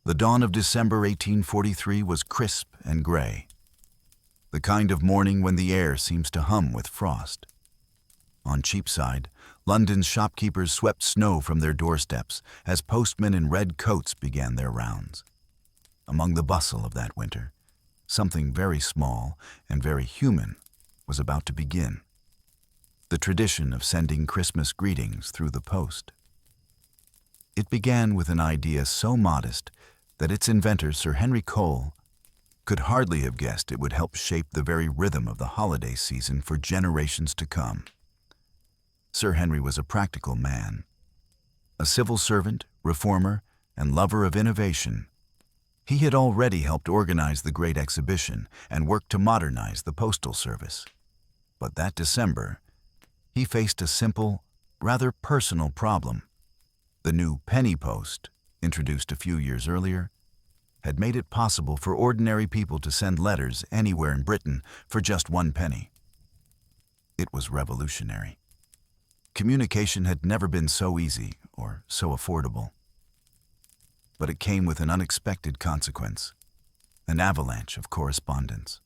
The dawn of December 1843 was crisp and gray, the kind of morning when the air seems to hum with frost. On Cheapside, London's shopkeepers swept snow from their doorsteps as postmen in red coats began their rounds. Among the bustle of that winter, something very small and very human was about to begin: the tradition of sending Christmas greetings through the post. It began with an idea so modest that its inventor, Sir Henry Cole, could hardly have guessed it would help shape the very rhythm of the holiday season for generations to come. Sir Henry was a practical man, a civil servant, reformer, and lover of innovation. He had already helped organize the Great Exhibition and worked to modernize the postal service. But that December, he faced a simple, rather personal problem. The new penny post, introduced a few years earlier, had made it possible for ordinary people to send letters anywhere in Britain for just 1 penny. It was revolutionary. Communication had never been so easy or so affordable. But it came with an unexpected consequence: an avalanche of correspondence.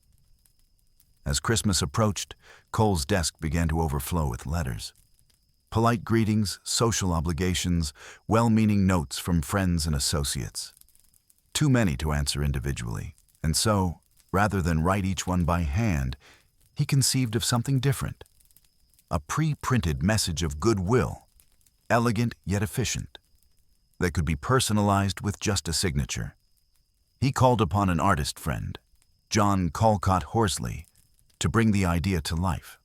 As Christmas approached, Cole's desk began to overflow with letters. Polite greetings, social obligations, well-meaning notes from friends and associates. Too many to answer individually, and so, rather than write each one by hand, he conceived of something different: a pre-printed message of goodwill, elegant yet efficient, that could be personalized with just a signature. He called upon an artist friend, John Calcott Horsley, to bring the idea to life.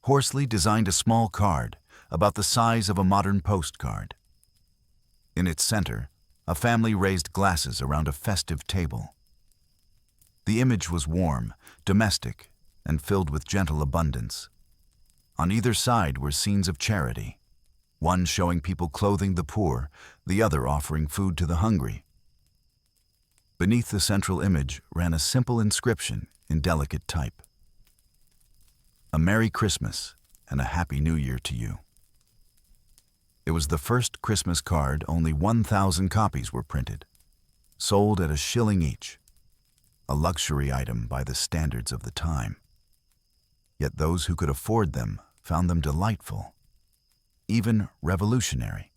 Horsley designed a small card about the size of a modern postcard. In its center, a family raised glasses around a festive table. The image was warm, domestic, and filled with gentle abundance. On either side were scenes of charity, one showing people clothing the poor, the other offering food to the hungry. Beneath the central image ran a simple inscription in delicate type: "A Merry Christmas and a Happy New Year to you." It was the first Christmas card. Only 1,000 copies were printed, sold at $1 each, a luxury item by the standards of the time. Yet those who could afford them found them delightful, even revolutionary.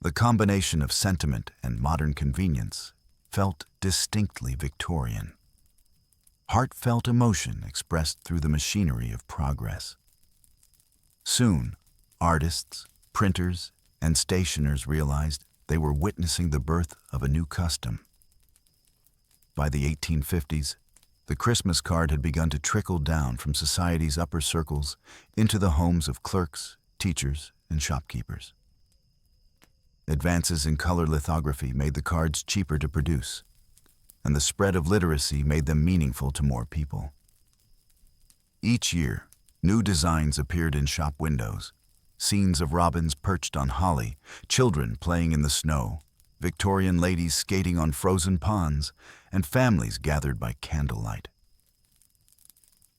The combination of sentiment and modern convenience felt distinctly Victorian. Heartfelt emotion expressed through the machinery of progress. Soon, artists, printers, and stationers realized they were witnessing the birth of a new custom. By the 1850s, the Christmas card had begun to trickle down from society's upper circles into the homes of clerks, teachers, and shopkeepers. Advances in color lithography made the cards cheaper to produce, and the spread of literacy made them meaningful to more people. Each year, new designs appeared in shop windows: scenes of robins perched on holly, children playing in the snow, Victorian ladies skating on frozen ponds, and families gathered by candlelight.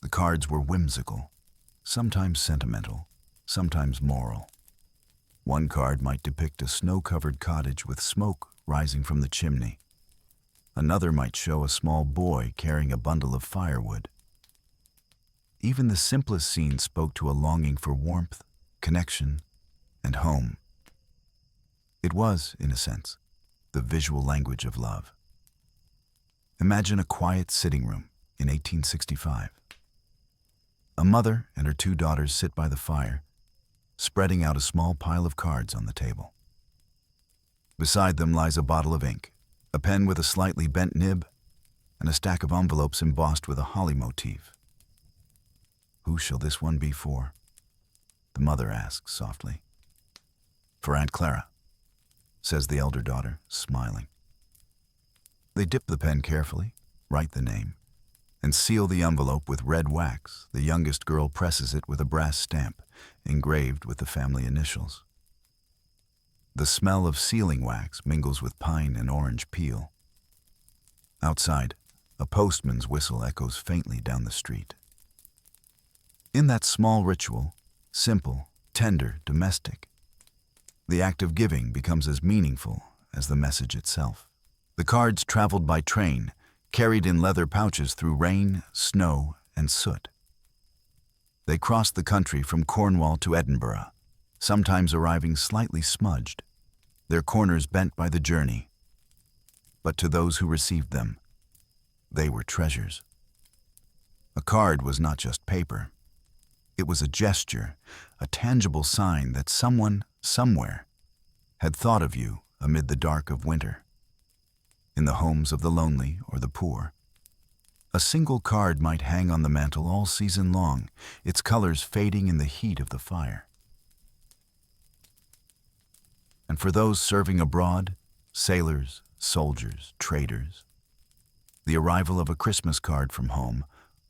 The cards were whimsical, sometimes sentimental, sometimes moral. One card might depict a snow-covered cottage with smoke rising from the chimney. Another might show a small boy carrying a bundle of firewood. Even the simplest scene spoke to a longing for warmth, connection, and home. It was, in a sense, the visual language of love. Imagine a quiet sitting room in 1865. A mother and her 2 daughters sit by the fire, spreading out a small pile of cards on the table. Beside them lies a bottle of ink, a pen with a slightly bent nib, and a stack of envelopes embossed with a holly motif. "Who shall this one be for?" the mother asks softly. "For Aunt Clara," says the elder daughter, smiling. They dip the pen carefully, write the name, and seal the envelope with red wax. The youngest girl presses it with a brass stamp, engraved with the family initials. The smell of sealing wax mingles with pine and orange peel. Outside, a postman's whistle echoes faintly down the street. In that small ritual, simple, tender, domestic, the act of giving becomes as meaningful as the message itself. The cards traveled by train, carried in leather pouches through rain, snow, and soot. They crossed the country from Cornwall to Edinburgh, sometimes arriving slightly smudged, their corners bent by the journey. But to those who received them, they were treasures. A card was not just paper. It was a gesture, a tangible sign that someone, somewhere, had thought of you amid the dark of winter. In the homes of the lonely or the poor, a single card might hang on the mantel all season long, its colors fading in the heat of the fire. And for those serving abroad, sailors, soldiers, traders, the arrival of a Christmas card from home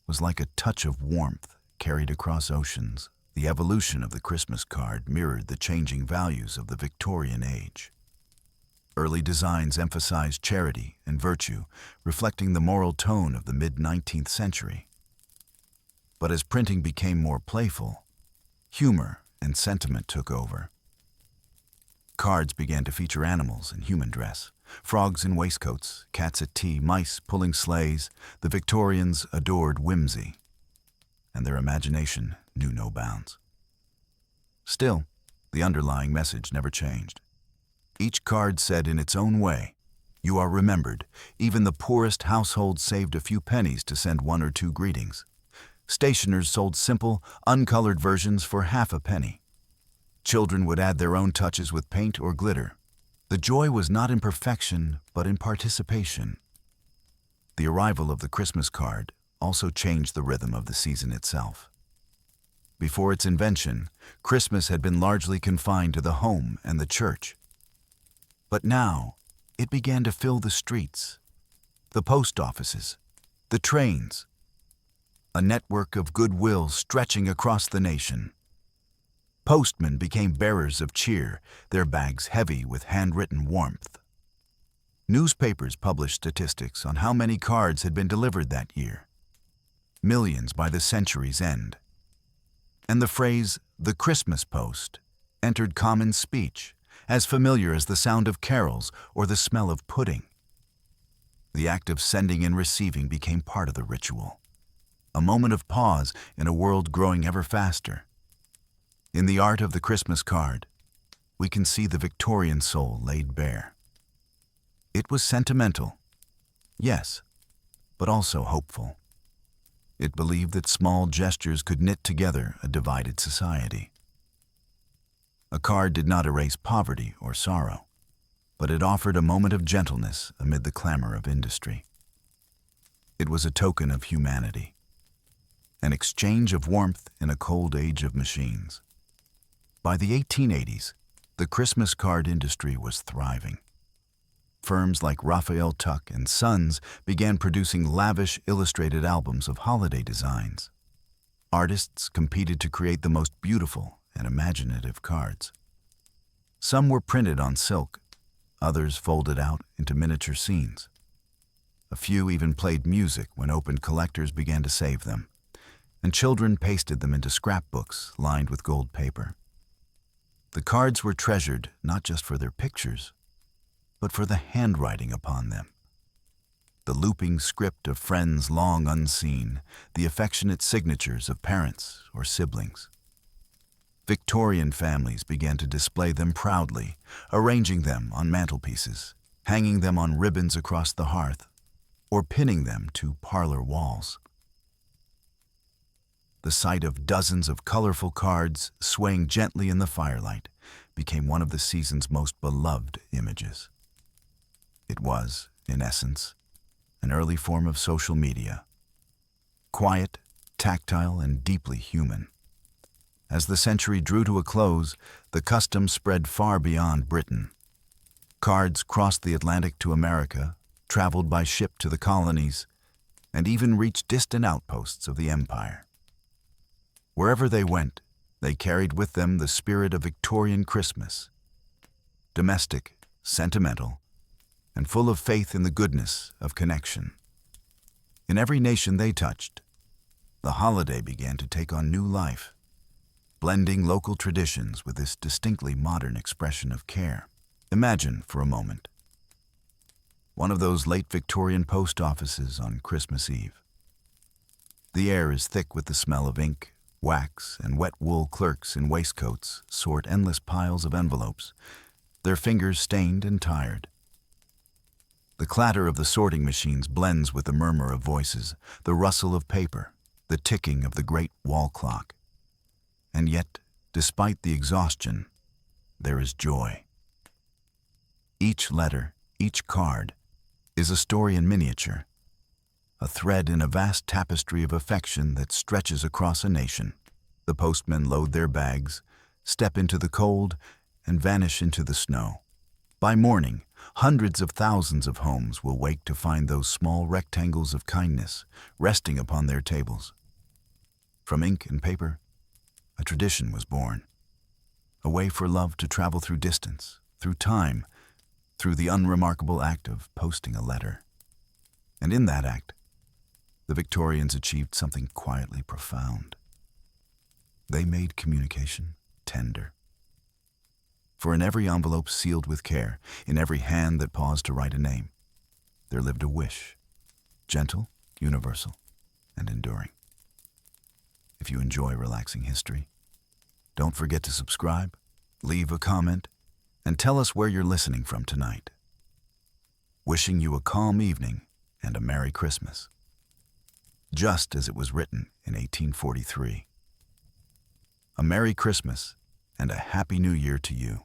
was like a touch of warmth carried across oceans. The evolution of the Christmas card mirrored the changing values of the Victorian age. Early designs emphasized charity and virtue, reflecting the moral tone of the mid-19th century. But as printing became more playful, humor and sentiment took over. Cards began to feature animals in human dress, frogs in waistcoats, cats at tea, mice pulling sleighs. The Victorians adored whimsy, and their imagination knew no bounds. Still, the underlying message never changed. Each card said in its own way, "You are remembered." Even the poorest household saved a few pennies to send one or two greetings. Stationers sold simple, uncolored versions for half a penny. Children would add their own touches with paint or glitter. The joy was not in perfection, but in participation. The arrival of the Christmas card also changed the rhythm of the season itself. Before its invention, Christmas had been largely confined to the home and the church. But now, it began to fill the streets, the post offices, the trains, a network of goodwill stretching across the nation. Postmen became bearers of cheer, their bags heavy with handwritten warmth. Newspapers published statistics on how many cards had been delivered that year. Millions by the century's end. And the phrase, "the Christmas post," entered common speech, as familiar as the sound of carols or the smell of pudding. The act of sending and receiving became part of the ritual, a moment of pause in a world growing ever faster. In the art of the Christmas card, we can see the Victorian soul laid bare. It was sentimental, yes, but also hopeful. It believed that small gestures could knit together a divided society. A card did not erase poverty or sorrow, but it offered a moment of gentleness amid the clamor of industry. It was a token of humanity, an exchange of warmth in a cold age of machines. By the 1880s, the Christmas card industry was thriving. Firms like Raphael Tuck and Sons began producing lavish illustrated albums of holiday designs. Artists competed to create the most beautiful and imaginative cards. Some were printed on silk, others folded out into miniature scenes. A few even played music when open collectors began to save them, and children pasted them into scrapbooks lined with gold paper. The cards were treasured not just for their pictures, but for the handwriting upon them. The looping script of friends long unseen, the affectionate signatures of parents or siblings. Victorian families began to display them proudly, arranging them on mantelpieces, hanging them on ribbons across the hearth, or pinning them to parlor walls. The sight of dozens of colorful cards swaying gently in the firelight became one of the season's most beloved images. It was, in essence, an early form of social media. Quiet, tactile, and deeply human. As the century drew to a close, the custom spread far beyond Britain. Cards crossed the Atlantic to America, traveled by ship to the colonies, and even reached distant outposts of the empire. Wherever they went, they carried with them the spirit of Victorian Christmas, domestic, sentimental, and full of faith in the goodness of connection. In every nation they touched, the holiday began to take on new life, blending local traditions with this distinctly modern expression of care. Imagine, for a moment, one of those late Victorian post offices on Christmas Eve. The air is thick with the smell of ink, wax, and wet wool. Clerks in waistcoats sort endless piles of envelopes, their fingers stained and tired. The clatter of the sorting machines blends with the murmur of voices, the rustle of paper, the ticking of the great wall clock. And yet, despite the exhaustion, there is joy. Each letter, each card, is a story in miniature, a thread in a vast tapestry of affection that stretches across a nation. The postmen load their bags, step into the cold, and vanish into the snow. By morning, hundreds of thousands of homes will wake to find those small rectangles of kindness resting upon their tables. From ink and paper, a tradition was born, a way for love to travel through distance, through time, through the unremarkable act of posting a letter. And in that act, the Victorians achieved something quietly profound. They made communication tender. For in every envelope sealed with care, in every hand that paused to write a name, there lived a wish, gentle, universal, and enduring. If you enjoy relaxing history, don't forget to subscribe, leave a comment, and tell us where you're listening from tonight. Wishing you a calm evening and a Merry Christmas. Just as it was written in 1843. A Merry Christmas and a Happy New Year to you.